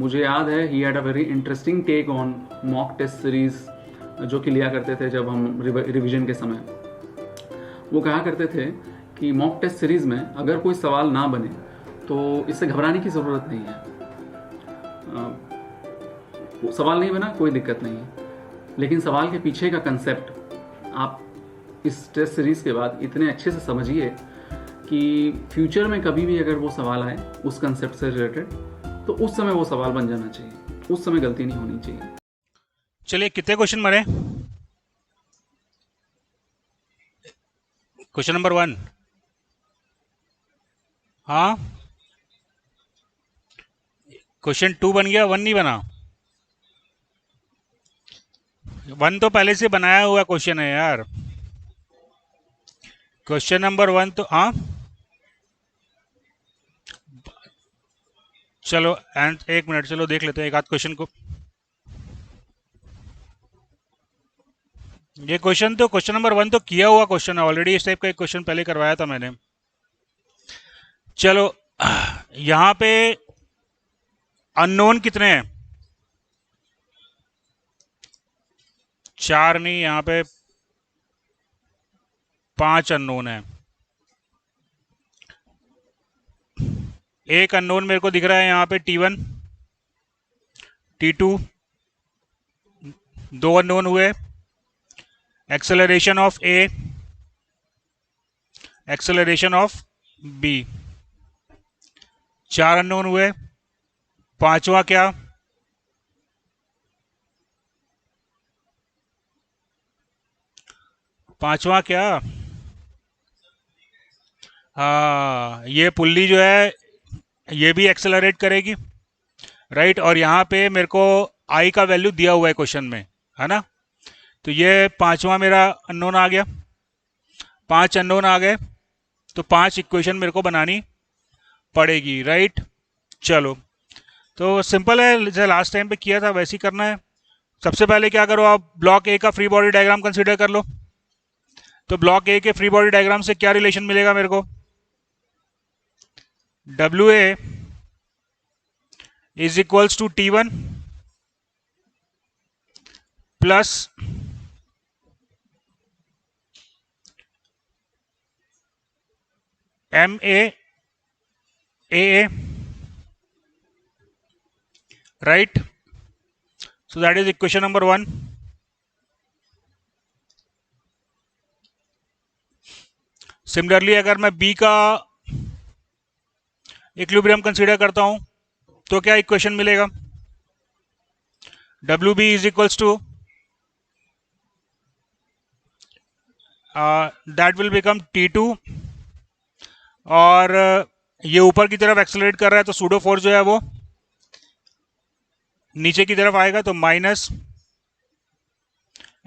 मुझे याद है he had a very interesting take on mock test series जो कि लिया करते थे जब हम रिवीजन के समय। वो कहा करते थे कि मॉक टेस्ट सीरीज़ में अगर कोई सवाल ना बने तो इससे घबराने की ज़रूरत नहीं है। सवाल नहीं बना कोई दिक्कत नहीं है, लेकिन सवाल के पीछे का कंसेप्ट आप इस टेस्ट सीरीज़ के बाद इतने अच्छे से समझिए कि फ्यूचर में कभी भी अगर वो सवाल आए उस कंसेप्ट से रिलेटेड तो उस समय वो सवाल बन जाना चाहिए, उस समय गलती नहीं होनी चाहिए। चलिए कितने क्वेश्चन मरे? Question number 1। हाँ, क्वेश्चन 2 बन गया, 1 नहीं बना। 1 तो पहले से बनाया हुआ क्वेश्चन है यार। क्वेश्चन नंबर 1 तो हाँ, चलो एंड 1 मिनट, चलो देख लेते हैं एक आध क्वेश्चन को। ये क्वेश्चन नंबर 1 तो किया हुआ क्वेश्चन है ऑलरेडी। इस टाइप का एक क्वेश्चन पहले करवाया था मैंने। चलो यहाँ पे अननोन कितने हैं? 4 नहीं, यहाँ पे 5 अननोन है। एक अननोन मेरे को दिख रहा है यहाँ पे T1 T2, 2 अननोन हुए। Acceleration of A, acceleration of B, 4 unknown हुए। पांचवा क्या? पांचवा क्या? हाँ, ये पुल्ली जो है ये भी एक्सेलरेट करेगी, राइट। और यहाँ पे मेरे को आई का वैल्यू दिया हुआ है क्वेश्चन में, है ना। तो ये पांचवा मेरा अननोन आ गया। 5 अननोन आ गए तो 5 इक्वेशन मेरे को बनानी पड़ेगी, राइट। चलो, तो सिंपल है, जैसे लास्ट टाइम पे किया था वैसे ही करना है। सबसे पहले क्या करो, आप ब्लॉक ए का फ्री बॉडी डायग्राम कंसीडर कर लो। तो ब्लॉक ए के फ्री बॉडी डायग्राम से क्या रिलेशन मिलेगा मेरे को? W A is equals to T1 plus MA right. So that is equation number 1. Similarly अगर मैं B का इक्विलिब्रियम कंसीडर करता हूं तो क्या इक्वेशन मिलेगा? WB is equals to that will become T2 और ये ऊपर की तरफ एक्सेलरेट कर रहा है तो सूडो फोर्स जो है वो नीचे की तरफ आएगा, तो माइनस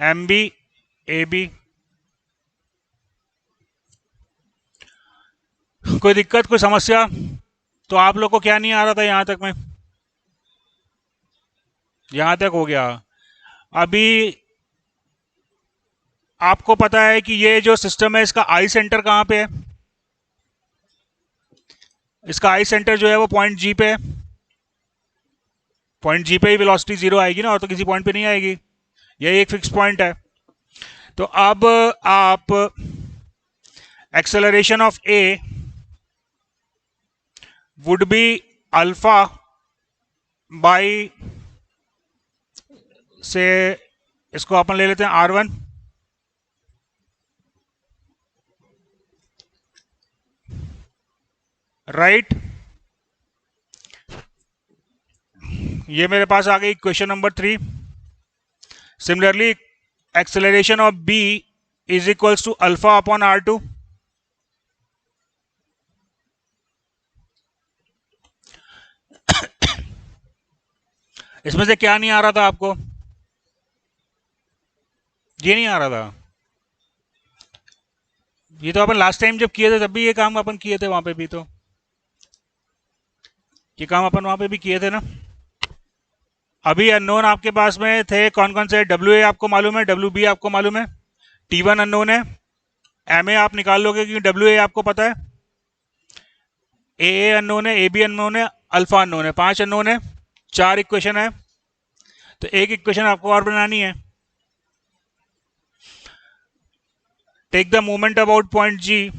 MB कोई दिक्कत, कोई समस्या? तो आप लोग को क्या नहीं आ रहा था यहां तक में? यहां तक हो गया। अभी आपको पता है कि ये जो सिस्टम है इसका आई सेंटर कहां पे है? इसका आई सेंटर जो है वो पॉइंट जी पे है। पॉइंट जी पे ही वेलोसिटी जीरो आएगी ना, और तो किसी पॉइंट पे नहीं आएगी। यही एक फिक्स पॉइंट है। तो अब आप acceleration of A would be alpha by से, इसको अपन ले लेते हैं R1, राइट। ये मेरे पास आ गई question number 3। Similarly acceleration of B is equals to alpha upon R2। इसमें से क्या नहीं आ रहा था आपको? ये नहीं आ रहा था। ये तो अपन लास्ट टाइम जब किए थे तब भी ये काम अपन किए थे वहां पे भी, तो ये काम अपन वहां पे भी किए थे ना। अभी अननोन आपके पास में थे कौन कौन से? WA आपको मालूम है, WB आपको मालूम है, T1 अननोन है, MA आप निकाल लोगे क्योंकि WA आपको पता है, AA अननोन है, AB अननोन है, अल्फा अननोन है। 5 अननोन है। 4 इक्वेशन है, तो एक इक्वेशन आपको और बनानी है. Take the moment about point G.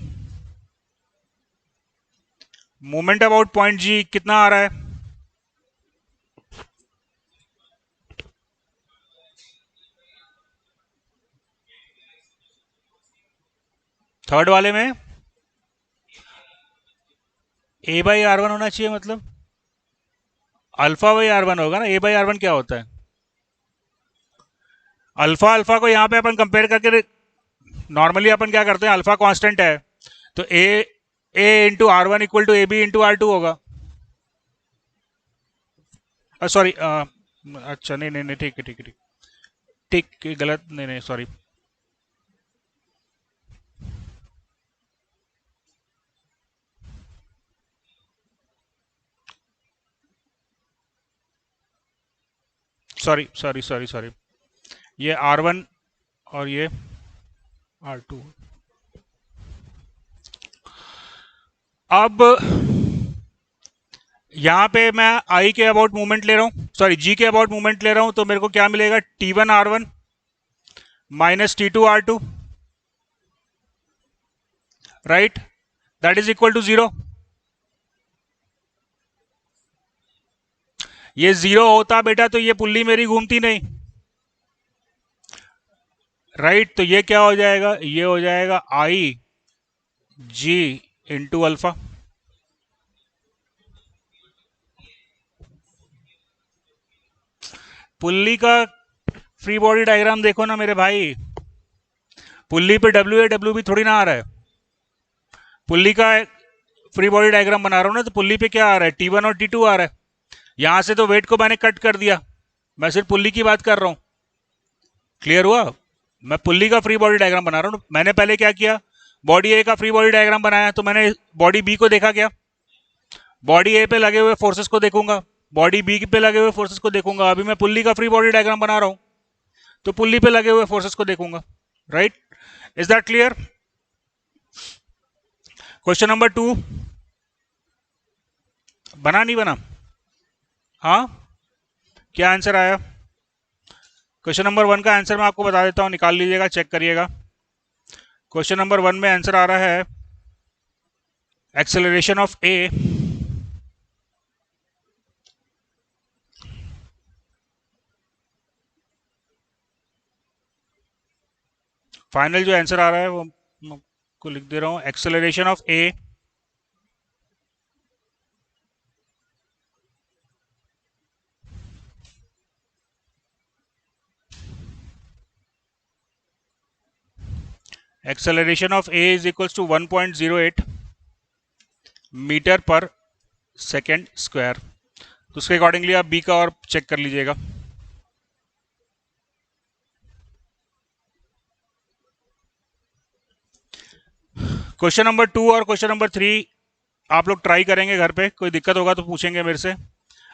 Moment about point G कितना आ रहा है? थर्ड वाले में ए बाई आर वन होना चाहिए, मतलब अल्फा बाई आर वन होगा ना. ए बाई आर वन क्या होता है? अल्फा अल्फा को यहां पे अपन कंपेयर करके नॉर्मली अपन क्या करते हैं, अल्फा कांस्टेंट है तो A into R one equal to A B into R two होगा. सॉरी, अच्छा नहीं नहीं नहीं, ठीक है ठीक है ठीक ठीक, गलत, नहीं नहीं sorry. Sorry sorry sorry sorry, ये आर वन और ये आर टू. अब यहां पे मैं आई के अबाउट मूवमेंट ले रहा हूं, सॉरी जी के अबाउट मूवमेंट ले रहा हूं, तो मेरे को क्या मिलेगा? T one R one minus T two R two, right, that is equal to 0. ये 0 होता बेटा तो ये पुल्ली मेरी घूमती नहीं, राइट. तो ये क्या हो जाएगा? ये हो जाएगा आई जी इंटू अल्फा. पुल्ली का फ्री बॉडी डायग्राम देखो ना मेरे भाई. पुल्ली पे डब्ल्यू ए डब्ल्यू भी थोड़ी ना आ रहा है. पुल्ली का फ्री बॉडी डायग्राम बना रहा हूं ना, तो पुल्ली पे क्या आ रहा है? T1 और T2 आ रहा है. यहां से तो वेट को मैंने कट कर दिया, मैं सिर्फ पुल्ली की बात कर रहा हूं. क्लियर हुआ? मैं पुल्ली का फ्री बॉडी डायग्राम बना रहा हूं. मैंने पहले क्या किया? बॉडी ए का फ्री बॉडी डायग्राम बनाया, तो मैंने बॉडी बी को देखा, क्या बॉडी ए पे लगे हुए फोर्सेस को देखूंगा, बॉडी बी पे लगे हुए फोर्सेस को देखूंगा. अभी मैं पुल्ली का फ्री बॉडी डायग्राम बना रहा हूं, तो पुल्ली पे लगे हुए फोर्सेस को देखूंगा, right. Is that clear? Question number 2 बना नहीं बना? हाँ, क्या आंसर आया? क्वेश्चन नंबर 1 का आंसर मैं आपको बता देता हूं, निकाल लीजिएगा, चेक करिएगा. क्वेश्चन नंबर 1 में आंसर आ रहा है एक्सेलरेशन ऑफ ए फाइनल जो आंसर आ रहा है वो मैं आपको लिख दे रहा हूं. Acceleration of A acceleration of a is equals to 1.08 metre पर सेकेंड स्क्वायर. तो उसके अकॉर्डिंगली आप बी का और चेक कर लीजिएगा. क्वेश्चन नंबर 2 और क्वेश्चन नंबर 3 आप लोग ट्राई करेंगे घर पे, कोई दिक्कत होगा तो पूछेंगे मेरे से.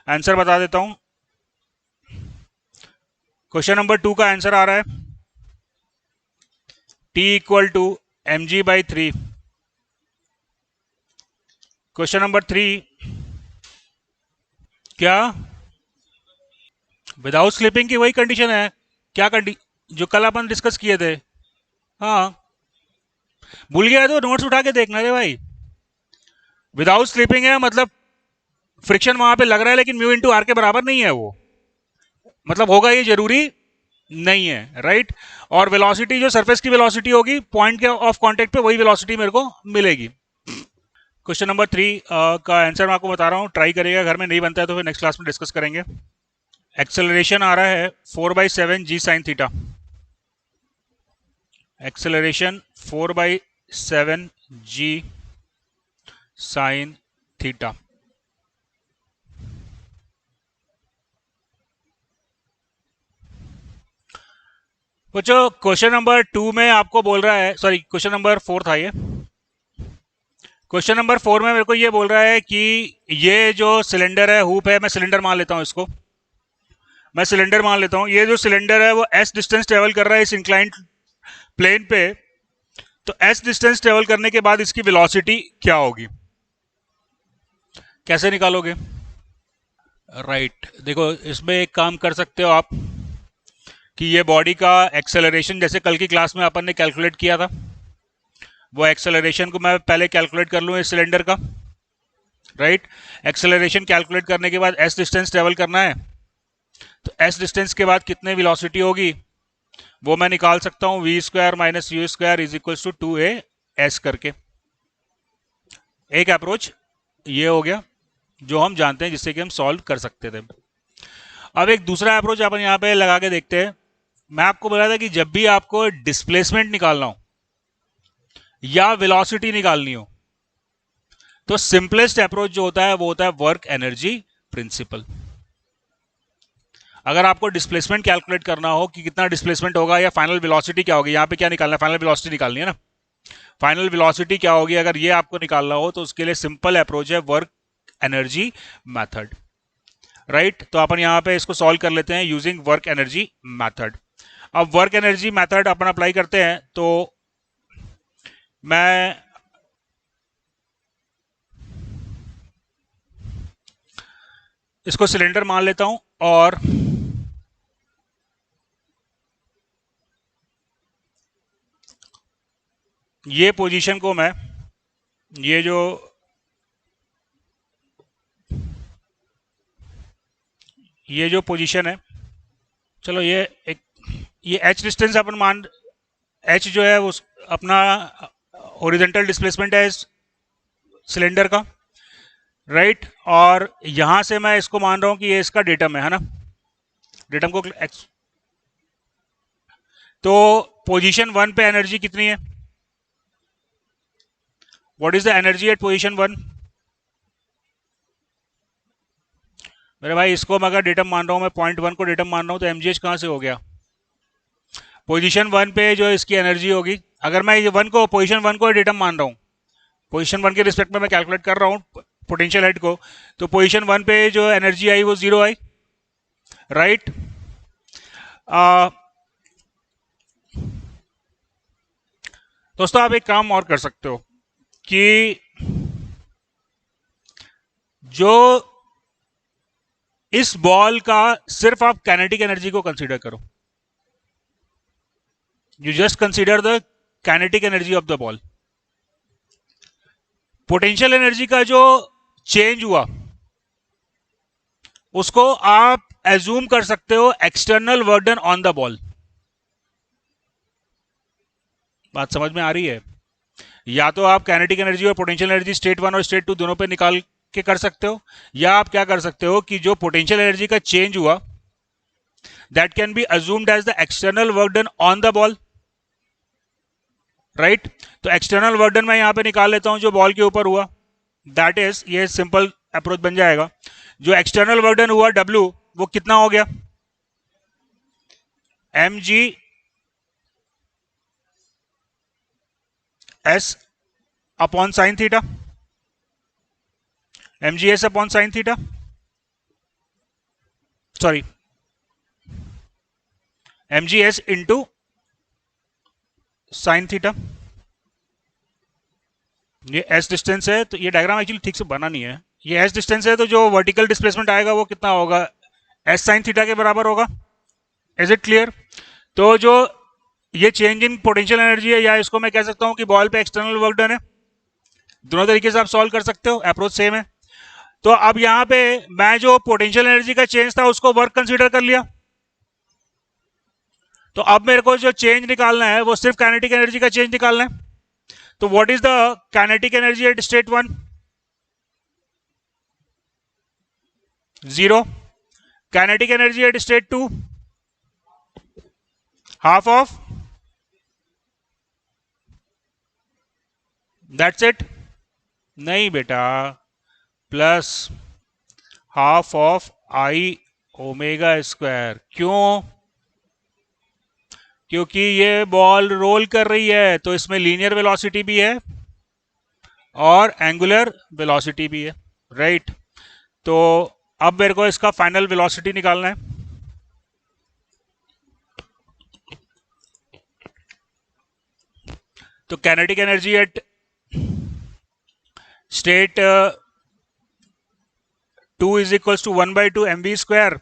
आंसर बता देता हूं. क्वेश्चन नंबर 2 का आंसर आ रहा है T equal to M G by 3. Question number 3 क्या विदाउट स्लिपिंग की वही कंडीशन है क्या? जो कल अपन डिस्कस किए थे. हाँ, भूल गया तो नोट्स उठा के देखना रे भाई. विदाउट स्लिपिंग है मतलब फ्रिक्शन वहां पे लग रहा है, लेकिन म्यू इंटू आर के बराबर नहीं है वो, मतलब होगा ये जरूरी नहीं है, राइट. और वेलोसिटी जो सरफेस की वेलोसिटी होगी पॉइंट के ऑफ कांटेक्ट पे, वही वेलोसिटी मेरे को मिलेगी. क्वेश्चन नंबर 3 का आंसर मैं आपको बता रहा हूँ, ट्राई करिएगा घर में. नहीं बनता है तो फिर नेक्स्ट क्लास में डिस्कस करेंगे. एक्सेलरेशन आ रहा है 4/7 जी साइन थीटा. एक्सेलरेशन 4/7 जी साइन थीटा. बच्चों क्वेश्चन नंबर 2 में आपको बोल रहा है, सॉरी क्वेश्चन नंबर 4 था ये. क्वेश्चन नंबर 4 में मेरे को ये बोल रहा है कि ये जो सिलेंडर है, हुप है, मैं सिलेंडर मान लेता हूं इसको, मैं सिलेंडर मान लेता हूं. ये जो सिलेंडर है वो एस डिस्टेंस ट्रेवल कर रहा है इस इंक्लाइंड प्लेन पे. तो एस डिस्टेंस ट्रेवल करने के बाद इसकी वेलोसिटी क्या होगी? कैसे निकालोगे? राइट देखो इसमें एक काम कर सकते हो आप कि ये बॉडी का एक्सेलरेशन जैसे कल की क्लास में अपन ने कैलकुलेट किया था, वो एक्सेलरेशन को मैं पहले कैलकुलेट कर लूँ इस सिलेंडर का। राइट, एक्सेलरेशन कैलकुलेट करने के बाद एस डिस्टेंस ट्रेवल करना है, तो एस डिस्टेंस के बाद कितने वेलोसिटी होगी वो मैं निकाल सकता हूँ, V square minus U square is equal to 2a s करके। एक अप्रोच ये हो गया जो हम जानते हैं, जिससे कि हम सॉल्व कर सकते थे। अब एक दूसरा अप्रोच अपन यहाँ पे लगा के देखते हैं। मैं आपको बोला था कि जब भी आपको डिस्प्लेसमेंट निकालना हो या वेलोसिटी निकालनी हो, तो सिंपलेस्ट अप्रोच जो होता है वो होता है वर्क एनर्जी प्रिंसिपल। अगर आपको डिस्प्लेसमेंट कैलकुलेट करना हो कि कितना डिस्प्लेसमेंट होगा या फाइनल वेलोसिटी क्या होगी, यहाँ पे क्या निकालना है, फाइनल वेलोसिटी निकालनी है ना, फाइनल वेलोसिटी क्या होगी अगर ये आपको निकालना हो, तो उसके लिए सिंपल अप्रोच है वर्क एनर्जी मेथड। राइट, तो अपन यहाँ पे इसको सॉल्व कर लेते हैं यूजिंग वर्क एनर्जी मेथड। अब वर्क एनर्जी मेथड अपन अप्लाई करते हैं, तो मैं इसको सिलेंडर मान लेता हूं और ये पोजीशन को मैं, ये जो पोजीशन है, चलो ये एच डिस्टेंस अपन मान, एच जो है वो अपना हॉरिजॉन्टल डिस्प्लेसमेंट है इस सिलेंडर का। राइट, और यहां से मैं इसको मान रहा हूं कि ये इसका डेटम है ना, डेटम को तो पोजीशन 1 पे एनर्जी कितनी है, what is the energy at position 1? मेरे भाई इसको मैं अगर डेटम मान रहा हूं, मैं पॉइंट 1 को डेटम मान रहा हूं, तो एमजीएच कहां से हो गया, पोजीशन 1 पे जो इसकी एनर्जी होगी, अगर मैं ये पोजीशन 1 को डेटम मान रहा हूं, पोजीशन 1 के रिस्पेक्ट में मैं कैलकुलेट कर रहा हूं पोटेंशियल हेड को, तो पोजीशन 1 पे जो एनर्जी आई वो 0 आई। राइट, दोस्तों आप एक काम और कर सकते हो कि जो इस बॉल का सिर्फ आप काइनेटिक एनर्जी को कंसीडर करो, you just consider the kinetic energy of the ball. Potential energy का जो चेंज हुआ उसको आप एज्यूम कर सकते हो external work done on the ball. बात समझ में आ रही है? या तो आप काइनेटिक एनर्जी और पोटेंशियल एनर्जी स्टेट 1 और स्टेट 2 दोनों पे निकाल के कर सकते हो, या आप क्या कर सकते हो कि जो पोटेंशियल एनर्जी का चेंज हुआ that can be assumed as the external work done on the ball. Right, तो एक्सटर्नल वर्क डन मैं यहां पे निकाल लेता हूं जो बॉल के ऊपर हुआ, दैट इज, ये सिंपल अप्रोच बन जाएगा, जो एक्सटर्नल वर्क डन हुआ W वो कितना हो गया, mg s upon sine theta, mgs upon sine theta, sorry mgs into sine theta. ये s डिस्टेंस है, तो ये डायग्राम एक्चुअली ठीक से बना नहीं है, ये s डिस्टेंस है, तो जो वर्टिकल डिस्प्लेसमेंट आएगा वो कितना होगा, s साइन थीटा के बराबर होगा। Is it clear? तो जो ये चेंज इन पोटेंशियल एनर्जी है, या इसको मैं कह सकता हूं कि बॉल पे एक्सटर्नल वर्क डन है, दोनों तरीके से आप सॉल्व कर सकते हो, अप्रोच सेम है। तो अब यहां पे मैं जो पोटेंशियल एनर्जी का चेंज था उसको वर्क कंसीडर कर लिया, तो अब मेरे को जो चेंज निकालना है वो सिर्फ काइनेटिक एनर्जी का चेंज निकालना है। तो what is the kinetic energy at state 1? 0। Kinetic energy at state 2? Half of, that's it? नहीं बेटा, plus half of I omega square. क्यों? क्योंकि ये बॉल रोल कर रही है, तो इसमें लीनियर वेलोसिटी भी है और एंगुलर वेलोसिटी भी है। राइट, तो अब मेरे को इसका फाइनल वेलोसिटी निकालना है। तो kinetic energy at state 2 is equals to 1/2 mv²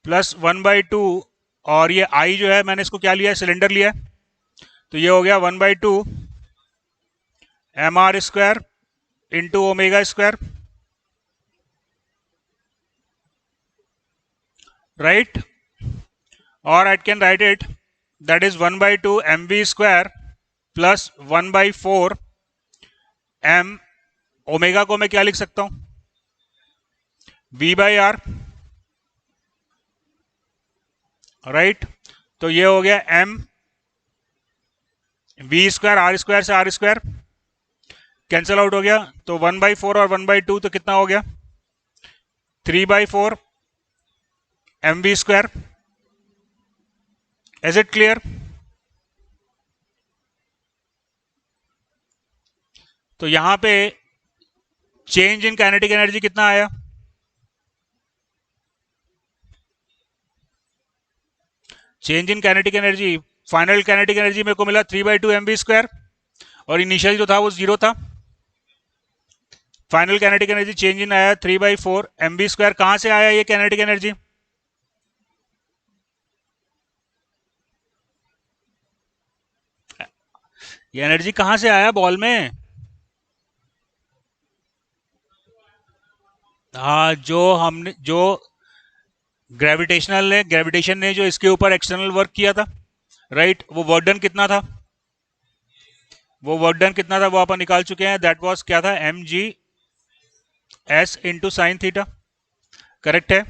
plus 1/2, और ये I जो है मैंने इसको क्या लिया है, सिलेंडर लिया है, तो ये हो गया 1/2 mr² इंटू ओमेगा², राइट, और I can write it that is 1/2 mv² plus 1/4 m, omega को मैं क्या लिख सकता हूं, v/r, राइट। तो ये हो गया m v², r² से r² कैंसिल आउट हो गया, तो 1/4 और 1/2 तो कितना हो गया, 3/4 mv²। Is it clear? तो यहां पे चेंज इन काइनेटिक एनर्जी कितना आया, change in kinetic energy, final kinetic energy मेरे को मिला 3/2 mv², और इनिशियल जो था वो 0 था। Final kinetic energy change in आया 3/4 mv²। कहां से आया ये काइनेटिक एनर्जी, ये एनर्जी कहां से आया बॉल में, हाँ, जो ग्रेविटेशन ने जो इसके ऊपर एक्सटर्नल वर्क किया था, राइट, वो वर्क डन कितना था, वो अपन निकाल चुके हैं, दैट वाज क्या था, mg/s into sine theta, correct है।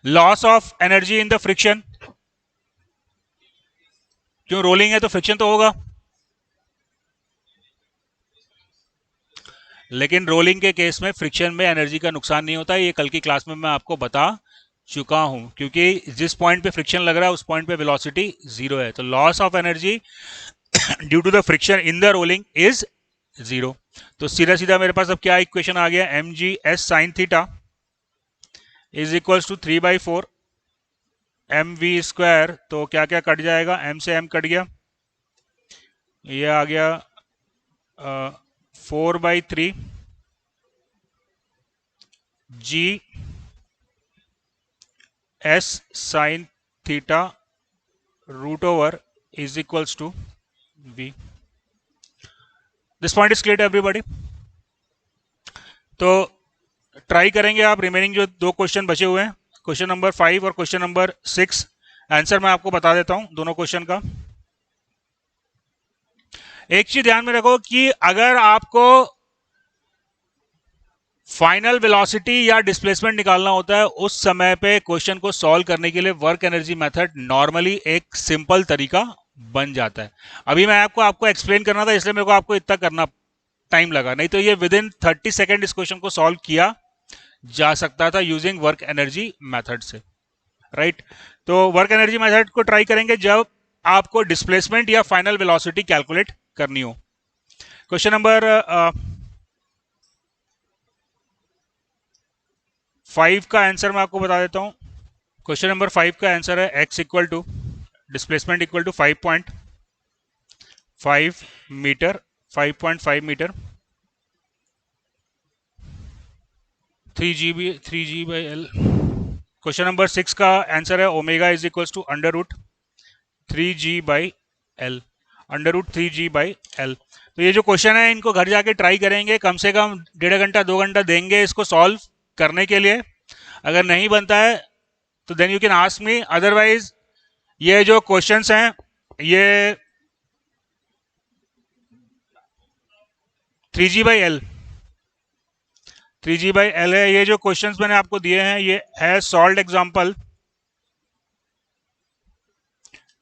Loss of energy in the friction, क्यों, रोलिंग है तो फ्रिक्शन तो होगा, लेकिन रोलिंग के केस में फ्रिक्शन में एनर्जी का नुकसान नहीं होता है, ये कल की क्लास में मैं आपको बता चुका हूं, क्योंकि जिस पॉइंट पे फ्रिक्शन लग रहा है उस पॉइंट पे वेलोसिटी 0 है, तो loss of energy due to the friction in the rolling is 0। तो सीधा सीधा मेरे पास अब क्या इक्वेशन आ गया, mg/s sin theta is equals to 3/4 mv², तो क्या क्या कट जाएगा, m से m कट गया, ये आ गया 4/3 g s sin theta root over is equals to v। This point is clear to everybody. तो ट्राई करेंगे आप, रिमेनिंग जो दो क्वेश्चन बचे हुए हैं, क्वेश्चन नंबर 5 और क्वेश्चन नंबर 6, आंसर मैं आपको बता देता हूं दोनों क्वेश्चन का। एक चीज ध्यान में रखो कि अगर आपको फाइनल वेलोसिटी या डिस्प्लेसमेंट निकालना होता है, उस समय पे क्वेश्चन को सॉल्व करने के लिए वर्क एनर्जी मेथड नॉर्मली एक सिंपल तरीका बन जाता है। अभी मैं आपको एक्सप्लेन करना था, इसलिए मेरे को आपको इतना करना टाइम लगा, नहीं तो ये विद इन 30 सेकेंड इस क्वेश्चन को सॉल्व किया जा सकता था यूजिंग वर्क एनर्जी मेथड से, राइट। तो वर्क एनर्जी मेथड को ट्राई करेंगे जब आपको डिस्प्लेसमेंट या फाइनल वेलोसिटी कैलकुलेट करनी हो। क्वेश्चन नंबर 5 का आंसर मैं आपको बता देता हूं। क्वेश्चन नंबर 5 का आंसर है x equal to displacement equal to 5.5 metre, 5.5 metre, 3g/l। Question number 6 का आंसर है omega is equal to under root 3g/l, under root 3g/l। तो ये जो क्वेश्चन है इनको घर जाके ट्राई करेंगे, कम से कम 1.5 घंटा 2 घंटा देंगे इसको सॉल्व करने के लिए। अगर नहीं बनता है तो then you can ask me, otherwise ये जो क्वेश्चंस हैं ये 3g/l है। ये जो क्वेश्चंस मैंने आपको दिए हैं ये है सॉल्व एग्जांपल,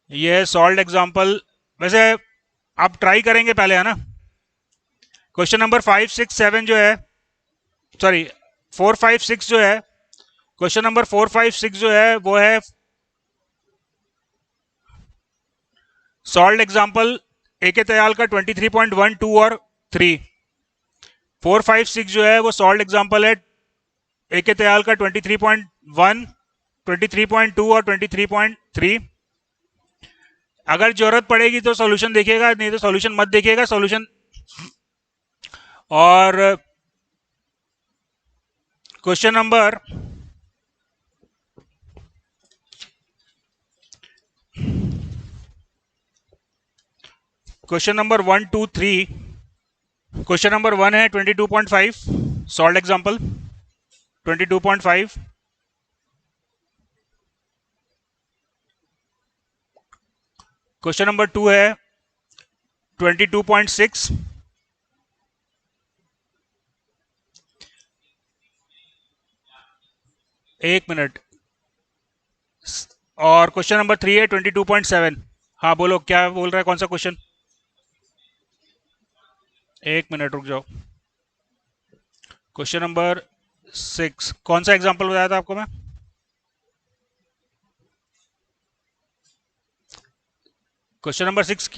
ये है सॉल्व एग्जांपल। वैसे आप ट्राई करेंगे पहले, है ना। क्वेश्चन नंबर 5, 6, 7 जो है, सॉरी 4, 5, 6 जो है, क्वेश्चन नंबर 4, 5, 6 जो है वो है सॉल्व एग्जांपल ए.के. तयाल का 23.1, 2 और 3। 4, 5, 6 जो है वो सॉल्व एग्जांपल है ए.के. तयाल का 23.1, 23.2 और 23.3। अगर जरूरत पड़ेगी तो सॉल्यूशन देखिएगा, नहीं तो सॉल्यूशन मत देखिएगा, सॉल्यूशन। और question number question number 1 2 3। Question number 1 है 22.5 सॉल्व एग्जांपल 22.5। क्वेश्चन नंबर 2 है 22.6। एक मिनट। और क्वेश्चन नंबर 3 है 22.7। हाँ बोलो क्या बोल रहा है, कौन सा क्वेश्चन? एक मिनट रुक जाओ। क्वेश्चन नंबर 6 कौन सा एग्जांपल बताया था आपको मैं? क्वेश्चन नंबर 6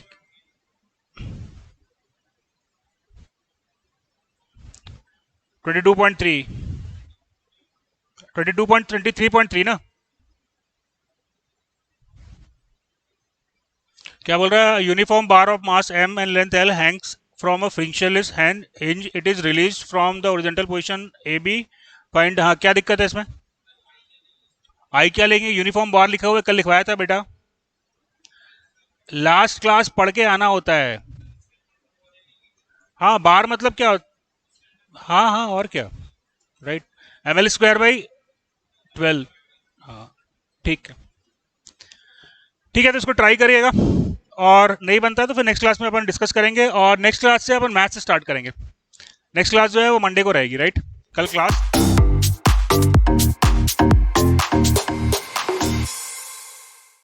22.3 22.23.3 ना? क्या बोल रहा है? Uniform bar of mass m and length l hangs from a frictionless hand hinge, it is release from the horizontal position A B. Find. हाँ क्या दिक्कत है इसमें? आई क्या लेंगे? यूनिफॉर्म बार लिखा हुआ है, कल लिखवाया था बेटा। लास्ट क्लास पढ़ के आना होता है। हाँ बार मतलब क्या हाँ हाँ और क्या, right. M L square by 12। हाँ ठीक है, ठीक है तो इसको ट्राई करिएगा, और नहीं बनता है तो फिर नेक्स्ट क्लास में अपन डिस्कस करेंगे, और नेक्स्ट क्लास से अपन मैथ से स्टार्ट करेंगे। नेक्स्ट क्लास जो है वो मंडे को रहेगी, राइट? कल क्लास